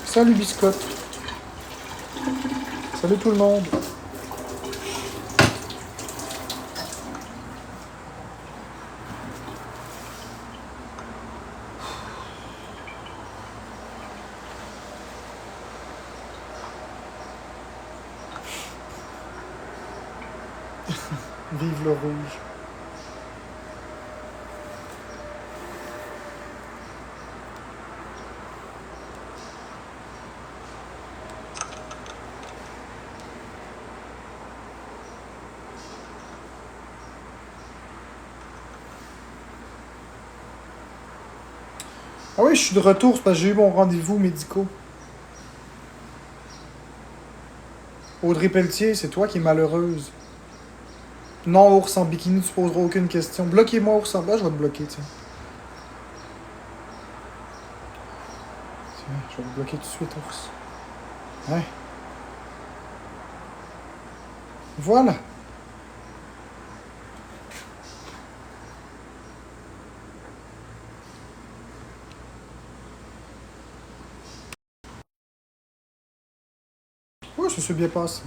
Salut Biscotte. Salut tout le monde. Vive le rouge. Ah oui, je suis de retour, c'est parce que j'ai eu mon rendez-vous médical. Audrey Pelletier, c'est toi qui es malheureuse. Non, ours en bikini, tu poseras aucune question. Bloquez-moi, ours en bas, je vais te bloquer, tiens. Tiens, je vais te bloquer tout de suite, ours. Ouais. Voilà. Ouais, ça s'est bien passé.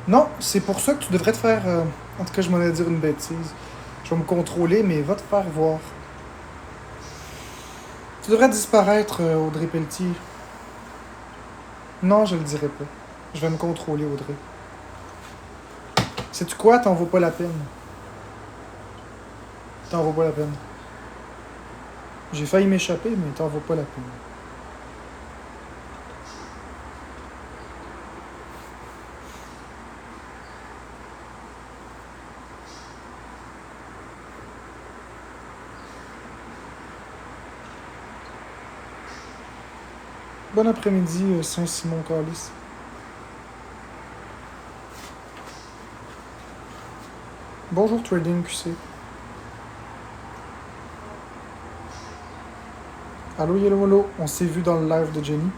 Non, c'est pour ça que tu devrais te faire... En tout cas, je m'en ai dire une bêtise. Je vais me contrôler, mais va te faire voir. Tu devrais disparaître, Audrey Pelletier. Non, je le dirai pas. Je vais me contrôler, Audrey. Sais-tu quoi? T'en vaut pas la peine. T'en vaut pas la peine. J'ai failli m'échapper, mais t'en vaut pas la peine. Bon après-midi, Saint-Simon-Calice. Bonjour Trading QC. Allô Yellow Hello, on s'est vu dans le live de Jenny.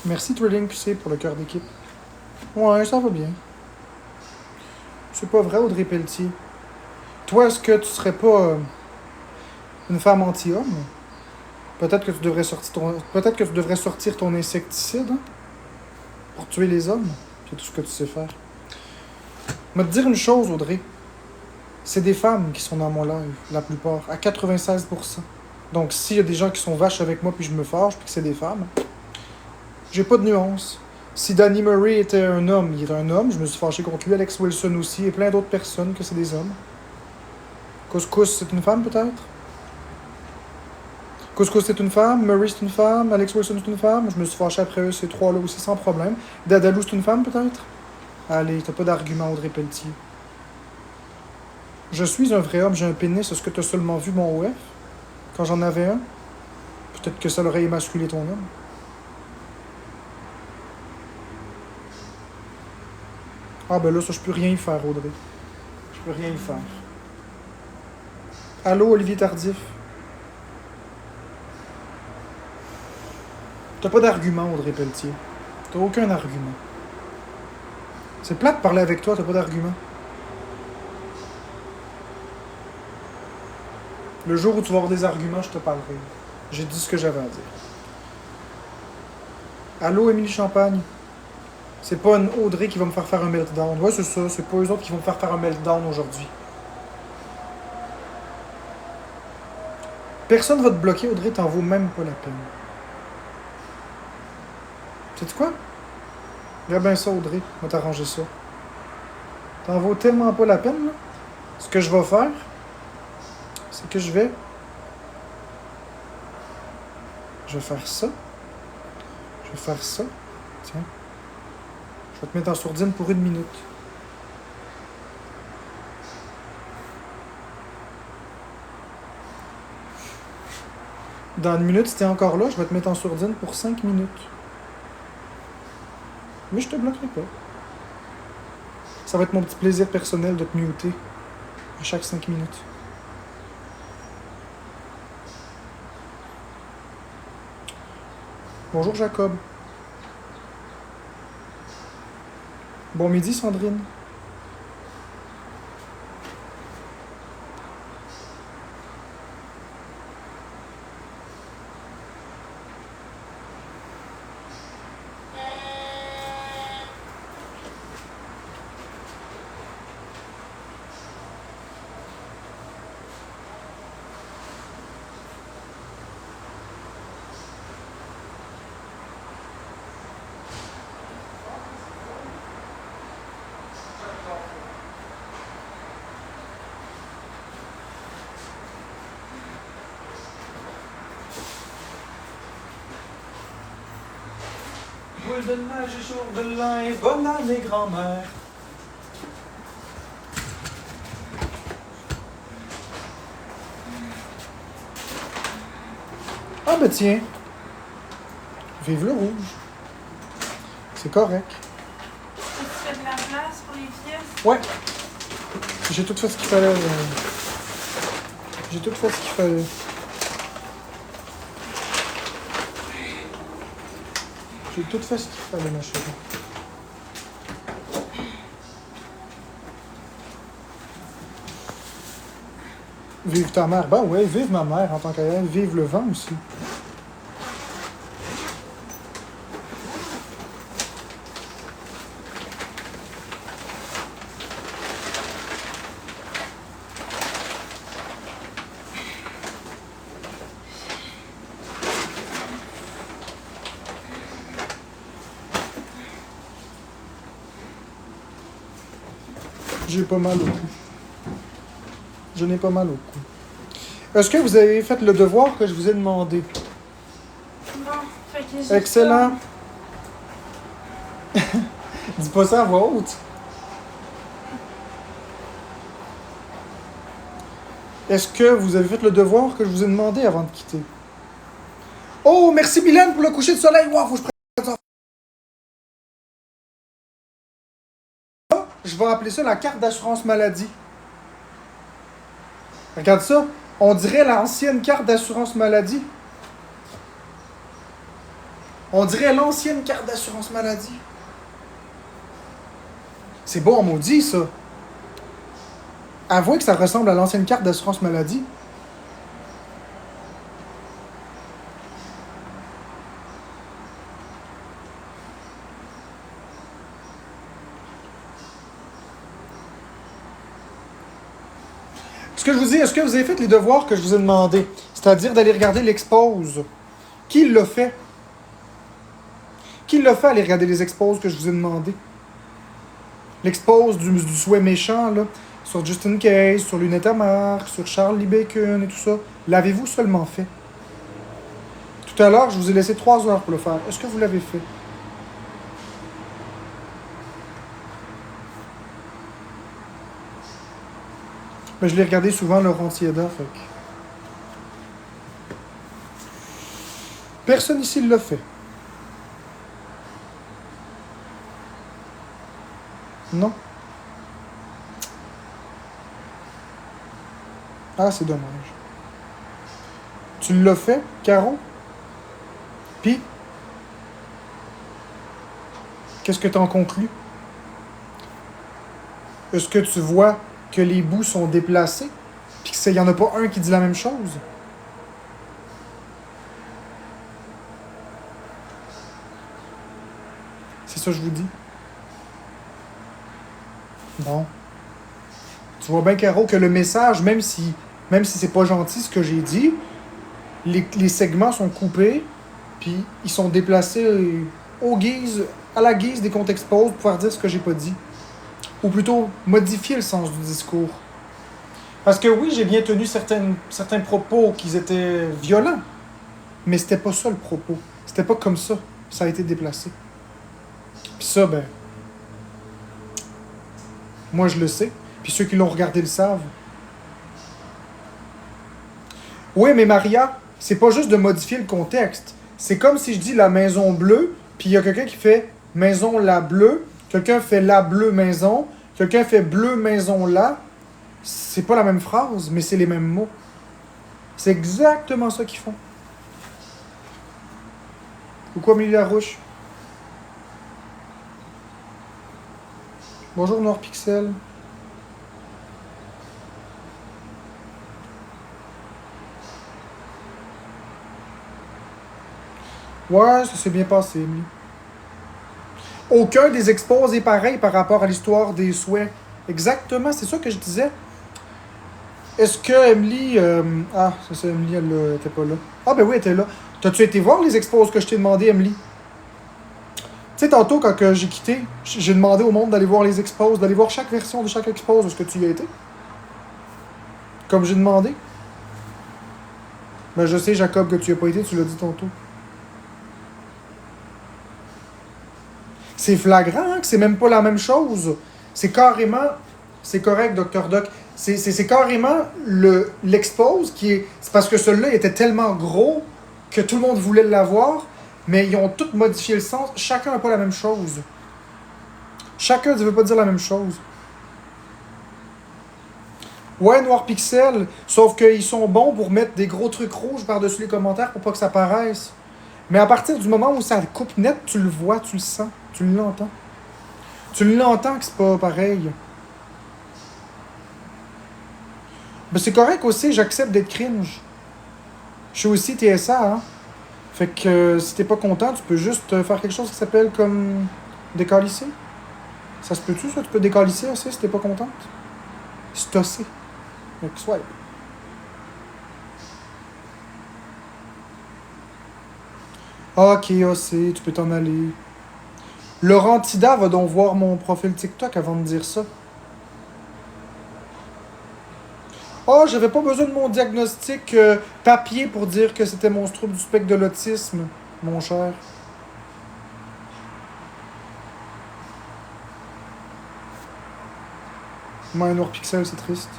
Merci Trading QC pour le cœur d'équipe. Ouais, ça va bien. C'est pas vrai Audrey Pelletier. Toi, est-ce que tu serais pas une femme anti-homme? Peut-être que tu devrais sortir ton... Peut-être que tu devrais sortir ton insecticide, hein, pour tuer les hommes. C'est tout ce que tu sais faire. Mais te dire une chose, Audrey. C'est des femmes qui sont dans mon live, la plupart, à 96%. Donc, s'il y a des gens qui sont vaches avec moi puis je me fâche puis que c'est des femmes, j'ai pas de nuance. Si Danny Murray était un homme, il est un homme, je me suis fâché contre lui, Alex Wilson aussi, et plein d'autres personnes que c'est des hommes. Couscous, c'est une femme peut-être? Couscous, c'est une femme, Murray, c'est une femme, Alex Wilson, c'est une femme, je me suis fâché après eux, ces trois-là aussi, sans problème. Dadalou, c'est une femme peut-être? Allez, t'as pas d'argument, Audrey Pelletier. Je suis un vrai homme, j'ai un pénis, est-ce que t'as seulement vu mon OF? Quand j'en avais un? Peut-être que ça l'aurait émasculé ton homme. Ah ben là, ça, je peux rien y faire, Audrey. Je peux rien y faire. Allô, Olivier Tardif? T'as pas d'argument, Audrey Pelletier. T'as aucun argument. C'est plate de parler avec toi, t'as pas d'argument. Le jour où tu vas avoir des arguments, je te parlerai. J'ai dit ce que j'avais à dire. Allô, Émilie Champagne? C'est pas une Audrey qui va me faire un meltdown. Ouais, c'est ça. C'est pas eux autres qui vont me faire un meltdown aujourd'hui. Personne va te bloquer, Audrey, t'en vaut même pas la peine. Sais-tu quoi? Regarde bien ça, Audrey. On va t'arranger ça. T'en vaut tellement pas la peine, là. Ce que je vais faire, c'est que je vais faire ça. Je vais faire ça. Tiens. Je vais te mettre en sourdine pour 1 minute. Dans 1 minute, si t'es encore là, je vais te mettre en sourdine pour 5 minutes. Mais je te bloquerai pas. Ça va être mon petit plaisir personnel de te muter à chaque 5 minutes. Bonjour Jacob. Bon midi, Sandrine. Boule de neige et jour de lin et bonne année grand-mère. Ah ben tiens. Vive le rouge. C'est correct. Tu fais de la place pour les pièces? Ouais. J'ai tout fait ce qu'il fallait. J'ai tout fait ce qu'il fallait. J'ai tout fait ce qu'il fallait, ma chérie. Vive ta mère. Ben ouais, vive ma mère en tant qu'elle. Vive le vent aussi. J'ai pas mal au cou. Je n'ai pas mal au cou. Est-ce que vous avez fait le devoir que je vous ai demandé? Non, fait que j'ai Excellent. Dis pas ça à voix haute. Est-ce que vous avez fait le devoir que je vous ai demandé avant de quitter? Oh, merci Mylène pour le coucher de soleil. Wow, faut que je prenne ça. Je vais appeler ça la carte d'assurance maladie. Regarde ça. On dirait l'ancienne carte d'assurance maladie. On dirait l'ancienne carte d'assurance maladie. C'est beau en maudit, ça. Avouez que ça ressemble à l'ancienne carte d'assurance maladie. Ce que je vous dis, est-ce que vous avez fait les devoirs que je vous ai demandé? C'est-à-dire d'aller regarder l'expose. Qui l'a fait? Qui l'a fait aller regarder les exposes que je vous ai demandé? L'expose du souhait méchant, là, sur Justin Case, sur Lunetta Mark, sur Charles Lee Bacon et tout ça. L'avez-vous seulement fait? Tout à l'heure, je vous ai laissé 3 heures pour le faire. Est-ce que vous l'avez fait? Mais je l'ai regardé souvent, Laurent Tieda, fait que... Personne ici l'a fait. Non? Ah, c'est dommage. Tu l'as fait, Caro? Puis? Qu'est-ce que t'en conclus? Est-ce que tu vois que les bouts sont déplacés? Puis qu'il n'y en a pas un qui dit la même chose? C'est ça que je vous dis. Bon. Tu vois bien, Caro, que le message, même si c'est pas gentil ce que j'ai dit, les segments sont coupés, puis ils sont déplacés à la guise des comptes expose pour pouvoir dire ce que j'ai pas dit. Ou plutôt, modifier le sens du discours. Parce que oui, j'ai bien tenu certains propos qui étaient violents, mais c'était pas ça le propos. C'était pas comme ça. Ça a été déplacé. Puis ça, ben... Moi, je le sais. Puis ceux qui l'ont regardé le savent. Oui, mais Maria, c'est pas juste de modifier le contexte. C'est comme si je dis la maison bleue, puis il y a quelqu'un qui fait maison la bleue, quelqu'un fait la bleue maison, quelqu'un fait bleu maison là. C'est pas la même phrase, mais c'est les mêmes mots. C'est exactement ça qu'ils font. Ou quoi, Amélie Larouche? Bonjour Noir Pixel. Ouais, ça s'est bien passé, Emily. Aucun des expos est pareil par rapport à l'histoire des souhaits. Exactement, c'est ça que je disais. Est-ce que Emily... Ah, c'est ça, Emily, elle était pas là. Ah ben oui, elle était là. T'as-tu été voir les expos que je t'ai demandé, Emily? Tu sais, tantôt, quand j'ai quitté, j'ai demandé au monde d'aller voir les expos, d'aller voir chaque version de chaque expose. Est-ce que tu y as été? Comme j'ai demandé. Ben je sais, Jacob, que tu y as pas été, tu l'as dit tantôt. C'est flagrant, hein, que c'est même pas la même chose. C'est carrément... C'est correct, Dr. Doc. C'est carrément l'expose qui est... C'est parce que celui-là était tellement gros que tout le monde voulait l'avoir, mais ils ont tous modifié le sens. Chacun n'a pas la même chose. Chacun ne veut pas dire la même chose. Ouais, Noir Pixel, sauf qu'ils sont bons pour mettre des gros trucs rouges par-dessus les commentaires pour pas que ça paraisse. Mais à partir du moment où ça coupe net, tu le vois, tu le sens, tu l'entends. Tu l'entends que c'est pas pareil. Ben c'est correct aussi, j'accepte d'être cringe. Je suis aussi TSA, hein. Fait que si t'es pas content, tu peux juste faire quelque chose qui s'appelle comme décalisser. Ça se peut-tu, ça? Tu peux décalisser aussi si t'es pas contente? Stosser. Fait que swipe. Ok, OC, tu peux t'en aller. Laurent Tida va donc voir mon profil TikTok avant de dire ça. Oh, j'avais pas besoin de mon diagnostic papier pour dire que c'était mon trouble du spectre de l'autisme, mon cher. Moi, un Noir Pixel, c'est triste.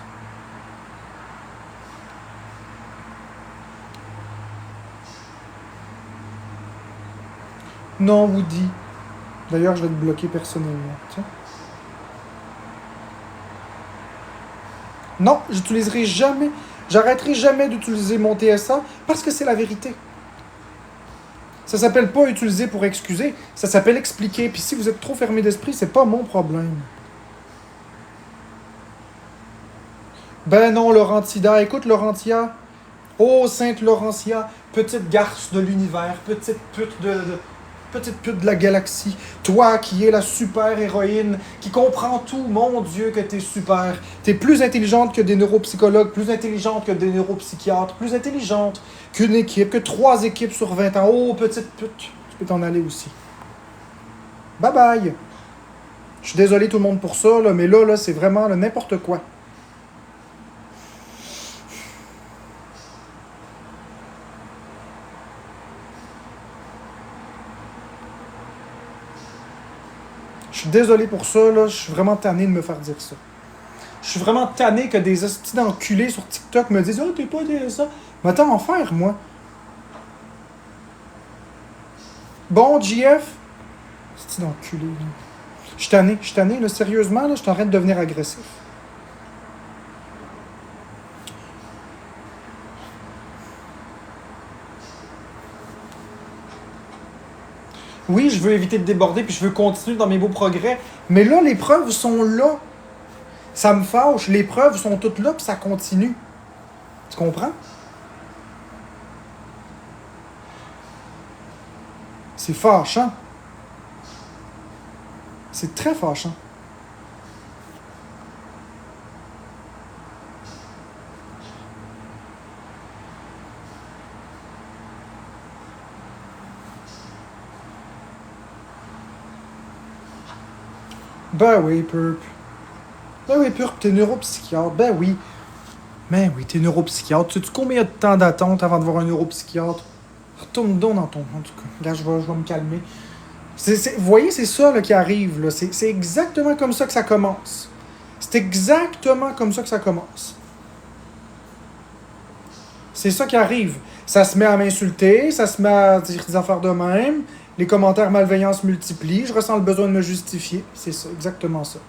Non, Woody. D'ailleurs, je vais te bloquer personnellement. Tiens. Non, j'utiliserai jamais. J'arrêterai jamais d'utiliser mon TSA parce que c'est la vérité. Ça s'appelle pas utiliser pour excuser, ça s'appelle expliquer. Puis si vous êtes trop fermé d'esprit, c'est pas mon problème. Ben non, Laurentia. Écoute, Laurentia. Oh, Sainte Laurentia, petite garce de l'univers, petite pute de la galaxie. Toi qui es la super héroïne, qui comprend tout, mon Dieu que t'es super. T'es plus intelligente que des neuropsychologues, plus intelligente que des neuropsychiatres, plus intelligente qu'une équipe, que 3 équipes sur 20 ans. Oh, petite pute, tu peux t'en aller aussi. Bye bye. Je suis désolé tout le monde pour ça, là, mais là c'est vraiment n'importe quoi. Je suis désolé pour ça, là. Je suis vraiment tanné de me faire dire ça. Je suis vraiment tanné que des hosties d'enculés sur TikTok me disent « Oh, t'es pas de ça. » Mais attends, en faire, moi. Bon, JF. Hostie d'enculé, là. Je suis tanné, là. Sérieusement, là, je suis en train de devenir agressif. Oui, je veux éviter de déborder, puis je veux continuer dans mes beaux progrès. Mais là, les preuves sont là. Ça me fâche. Les preuves sont toutes là, puis ça continue. Tu comprends? C'est fâchant. C'est très fâchant. Ben oui, Purp. Ben oui, Purp, t'es neuropsychiatre. Ben oui. Ben oui, t'es neuropsychiatre. Tu sais combien il y a de temps d'attente avant de voir un neuropsychiatre? Retourne donc dans ton... En tout cas, là, je vais me calmer. Vous voyez, c'est ça là, qui arrive. Là. C'est exactement comme ça que ça commence. C'est exactement comme ça que ça commence. C'est ça qui arrive. Ça se met à m'insulter, ça se met à dire des affaires de même, les commentaires malveillants se multiplient, je ressens le besoin de me justifier. C'est ça, exactement ça.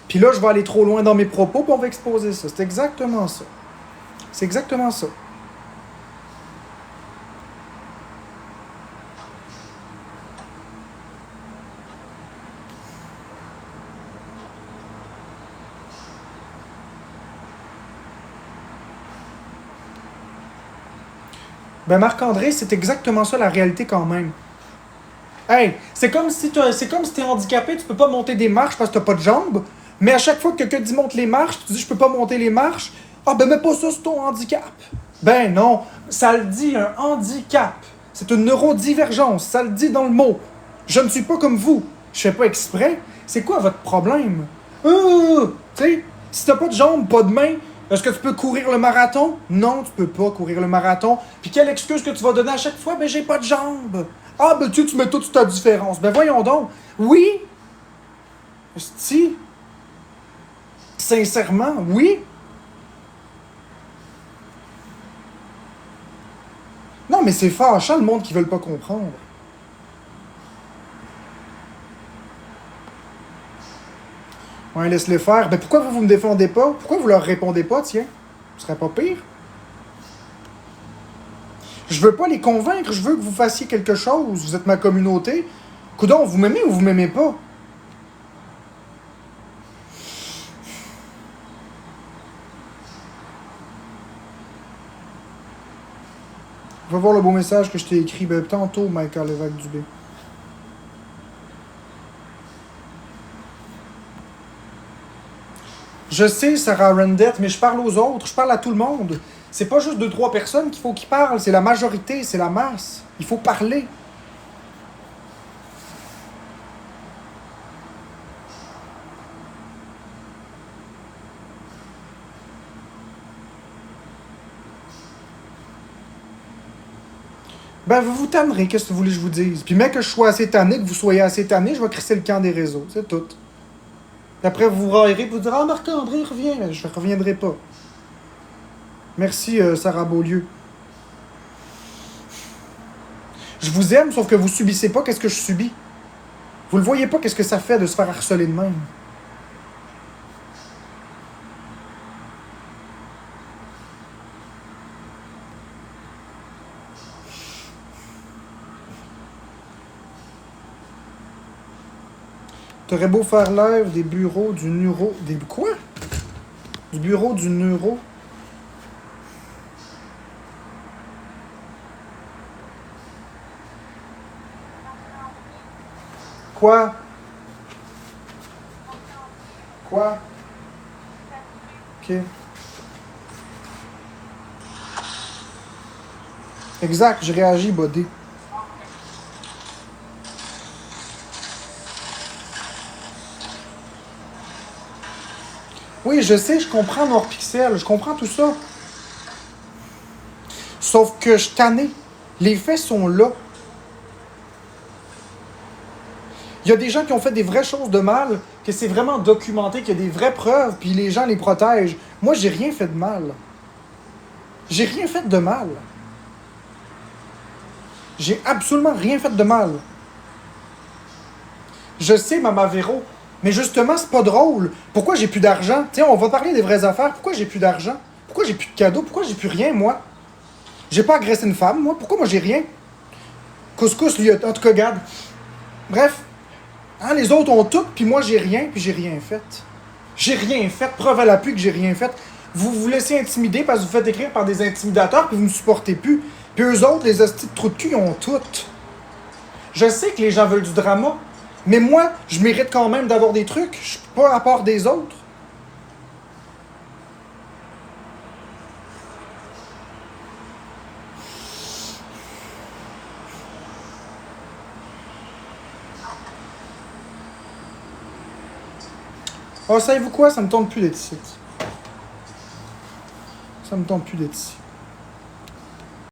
Puis là, je vais aller trop loin dans mes propos, puis on va exposer ça. C'est exactement ça. C'est exactement ça. Ben Marc-André, c'est exactement ça la réalité quand même. Hey, c'est comme si t'es handicapé, tu peux pas monter des marches parce que t'as pas de jambes, mais à chaque fois que quelqu'un dit monte les marches, tu dis je peux pas monter les marches. Ah ben mets pas ça sur ton handicap. Ben non, ça le dit un handicap. C'est une neurodivergence, ça le dit dans le mot. Je ne suis pas comme vous. Je fais pas exprès. C'est quoi votre problème? Tu sais, si t'as pas de jambes, pas de mains, est-ce que tu peux courir le marathon? Non, tu peux pas courir le marathon. Puis quelle excuse que tu vas donner à chaque fois? Ben j'ai pas de jambes. Ah ben tu mets toute ta différence. Ben voyons donc. Oui. Si. Sincèrement, oui. Non, mais c'est fâchant le monde qui veut pas comprendre. Ouais, laisse-les faire. Ben pourquoi vous me défendez pas? Pourquoi vous leur répondez pas, tiens? Ce serait pas pire? Je veux pas les convaincre, je veux que vous fassiez quelque chose. Vous êtes ma communauté. Coudon, vous m'aimez ou vous m'aimez pas? Va voir le beau message que je t'ai écrit ben, tantôt, Michael Lévesque-Dubé. Je sais, Sarah Rendette, mais je parle aux autres, je parle à tout le monde. C'est pas juste 2-3 personnes qu'il faut qu'ils parlent, c'est la majorité, c'est la masse. Il faut parler. Ben, vous vous tannerez, qu'est-ce que vous voulez que je vous dise? Puis, mec, que je sois assez tanné, que vous soyez assez tanné, je vais crisser le camp des réseaux, c'est tout. Et après, vous vous raillerez pour vous dire « Ah, Marc-André, reviens! » Je ne reviendrai pas. Merci, Sarah Beaulieu. Je vous aime, sauf que vous subissez pas qu'est-ce que je subis. Vous le voyez pas qu'est-ce que ça fait de se faire harceler de même. T'aurais beau faire live des bureaux du neuro... Des quoi? Du bureau du neuro... Quoi? Quoi? Ok. Exact, je réagis, Bodé. Oui, je sais, je comprends Noirpixel, je comprends tout ça. Sauf que je tanné. Les faits sont là. Il y a des gens qui ont fait des vraies choses de mal, que c'est vraiment documenté, qu'il y a des vraies preuves, puis les gens les protègent. Moi, j'ai rien fait de mal. J'ai rien fait de mal. J'ai absolument rien fait de mal. Je sais, Mama Véro, mais justement, c'est pas drôle. Pourquoi j'ai plus d'argent? Tiens, on va parler des vraies affaires. Pourquoi j'ai plus d'argent? Pourquoi j'ai plus de cadeaux? Pourquoi j'ai plus rien, moi? J'ai pas agressé une femme, moi. Pourquoi moi j'ai rien? Couscous, lui, en tout cas, garde. Bref. Hein, les autres ont tout, puis moi j'ai rien, puis j'ai rien fait. J'ai rien fait. Preuve à l'appui que j'ai rien fait. Vous vous laissez intimider parce que vous faites écrire par des intimidateurs, puis vous ne supportez plus. Puis eux autres, les hosties de trous de cul, ils ont tout. Je sais que les gens veulent du drama, mais moi, je mérite quand même d'avoir des trucs. Je suis pas à part des autres. Oh, savez-vous quoi? Ça me tente plus d'être ici. Ça me tente plus d'être ici.